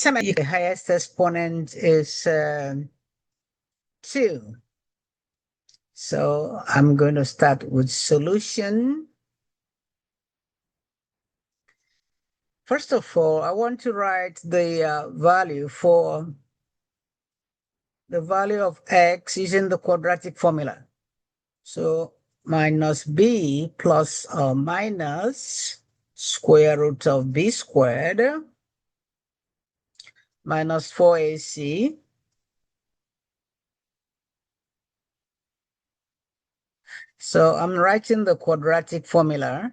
The highest exponent is 2. So I'm going to start with solution. First of all, I want to write the value for the value of x using the quadratic formula. So minus b plus or minus square root of b squared minus 4ac So I'm writing the quadratic formula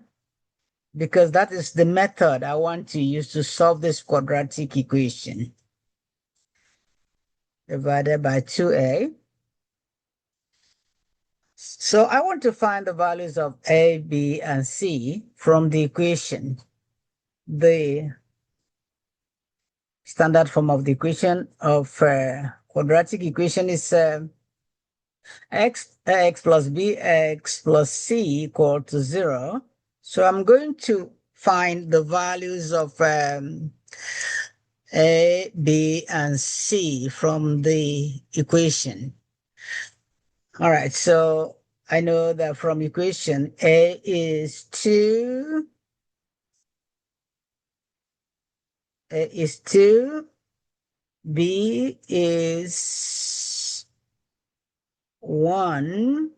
because that is the method I want to use to solve this quadratic equation. Divided by 2a. So I want to find the values of a, b, and c from the equation. The standard form of the equation of quadratic equation is x plus bx plus c equal to 0. So I'm going to find the values of a, b, and c from the equation. All right, so I know that from equation a is 2, b is 1,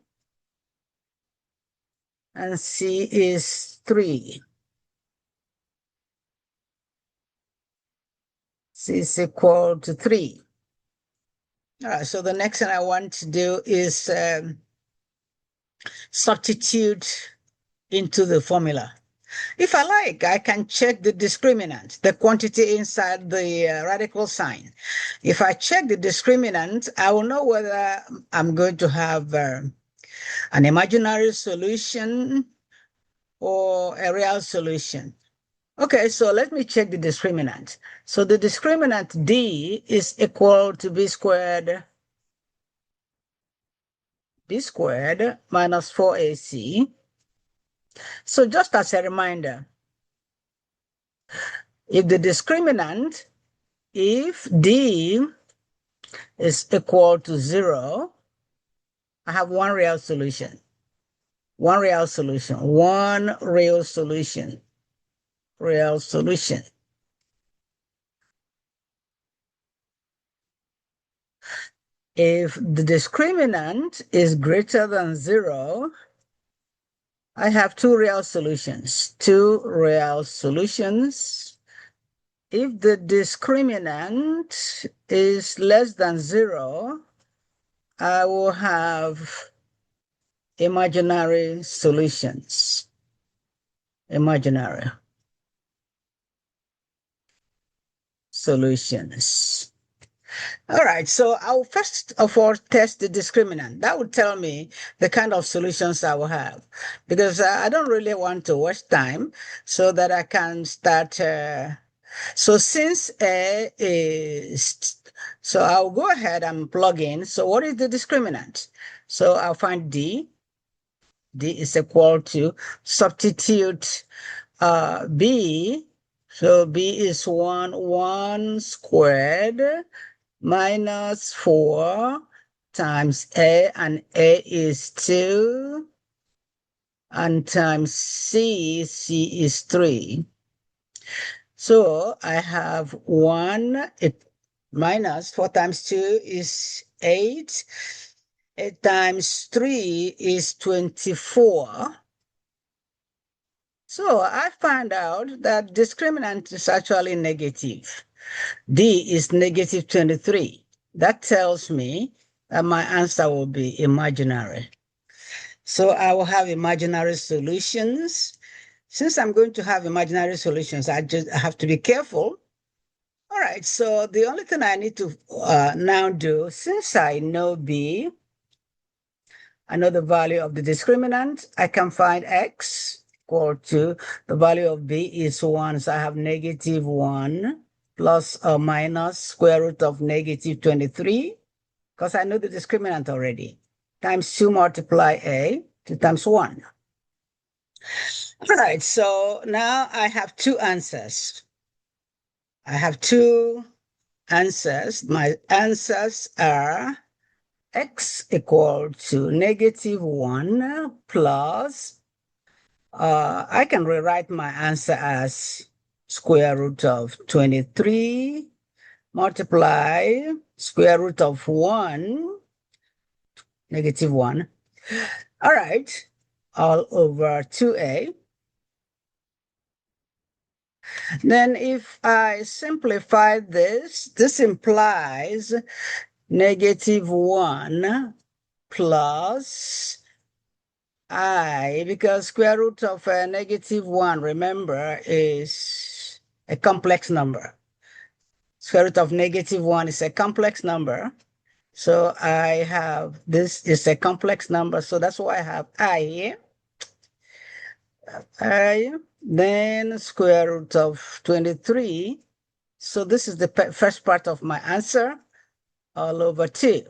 and c is 3. C is equal to 3. All right, so the next thing I want to do is substitute into the formula. If I like, I can check the discriminant, the quantity inside the radical sign. If I check the discriminant, I will know whether I'm going to have an imaginary solution or a real solution. Okay, so let me check the discriminant. So the discriminant d is equal to b squared minus 4ac. So just as a reminder, if the discriminant, if d is equal to 0, I have one real solution. Real solution. If the discriminant is greater than 0, I have two real solutions. If the discriminant is less than 0, I will have imaginary solutions. All right, so I'll first of all test the discriminant. That would tell me the kind of solutions I will have, because I don't really want to waste time, so that I can start. So since A is, so I'll go ahead and plug in. So what is the discriminant? So I'll find D. D is equal to, substitute B. So B is 1 squared minus 4 times A, and A is 2, and times C is 3. So I have 1, minus 4 times 2 is 8. 8 times 3 is 24. So I found out that discriminant is actually negative. D is negative 23. That tells me that my answer will be imaginary. So I will have imaginary solutions. Since I'm going to have imaginary solutions, I have to be careful. All right, so the only thing I need to now do, since I know B, I know the value of the discriminant, I can find x equal to, the value of B is 1, so I have negative 1 plus or minus square root of negative 23, because I know the discriminant already, times 2 multiply A, 2 times 1. All right, so now I have two answers. I have two answers. My answers are x equal to -1 plus, I can rewrite my answer as square root of 23 multiply square root of 1, -1. All right, all over 2a. Then if I simplify this, this implies -1 plus I, because square root of -1, remember, is a complex number. Square root of -1 is a complex number. So I have, this is a complex number. So that's why I have I here. I, then square root of 23. So this is the first part of my answer, all over 2.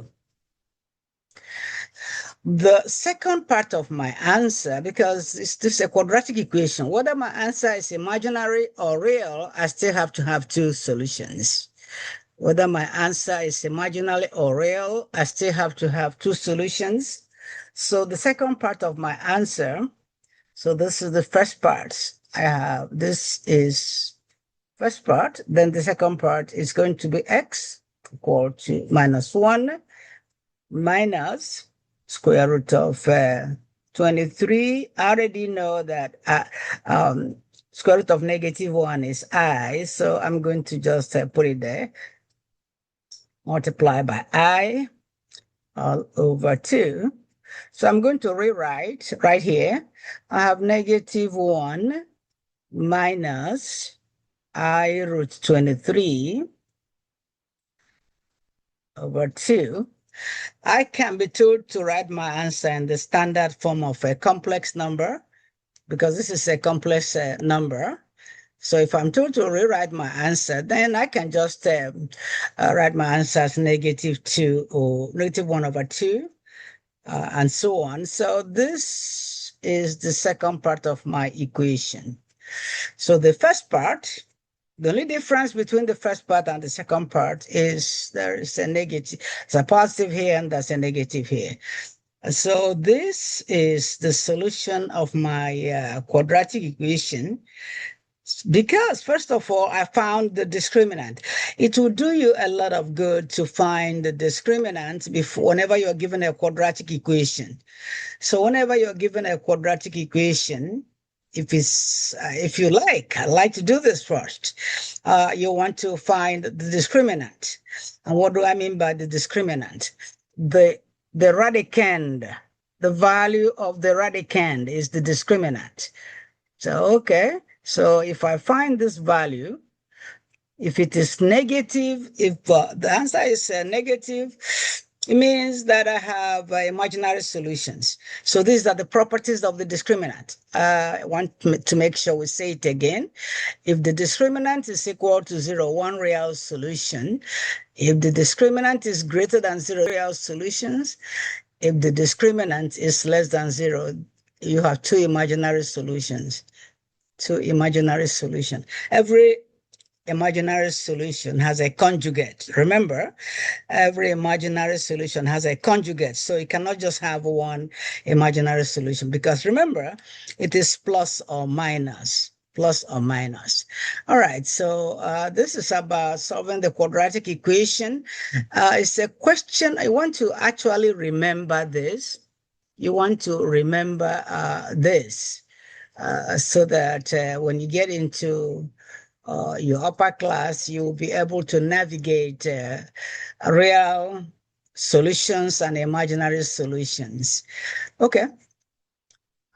The second part of my answer, because this is a quadratic equation, whether my answer is imaginary or real, I still have to have 2 solutions. Whether my answer is imaginary or real, I still have to have 2 solutions. So the second part of my answer, so this is the first part. I have, this is first part, then the second part is going to be x equal to -1 minus square root of 23. I already know that square root of -1 is I, so I'm going to just put it there. Multiply by I all over 2. So I'm going to rewrite right here. I have -1 minus I root 23 over 2. I can be told to write my answer in the standard form of a complex number, because this is a complex number. So if I'm told to rewrite my answer, then I can just write my answer as -2 or -1 over 2, and so on. So this is the second part of my equation. So the first part, the only difference between the first part and the second part is there is a negative. There's a positive here and there's a negative here. So this is the solution of my quadratic equation. Because, first of all, I found the discriminant. It will do you a lot of good to find the discriminant whenever you're given a quadratic equation. So whenever you're given a quadratic equation, if you like, I like to do this first. You want to find the discriminant. And what do I mean by the discriminant? The radicand, the value of the radicand is the discriminant. So, okay. So if I find this value, if it is negative, if the answer is negative, it means that I have imaginary solutions. So these are the properties of the discriminant. I want to make sure we say it again. If the discriminant is equal to 0, one real solution. If the discriminant is greater than 0, real solutions. If the discriminant is less than 0, you have 2 imaginary solutions. 2 imaginary solutions. Every imaginary solution has a conjugate. Remember, every imaginary solution has a conjugate. So you cannot just have one imaginary solution, because remember, it is plus or minus. Plus or minus. All right, so this is about solving the quadratic equation. It's a question. I want to actually remember this. You want to remember this. So that when you get into your upper class, you'll be able to navigate real solutions and imaginary solutions. Okay.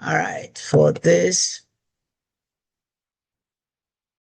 All right. For this,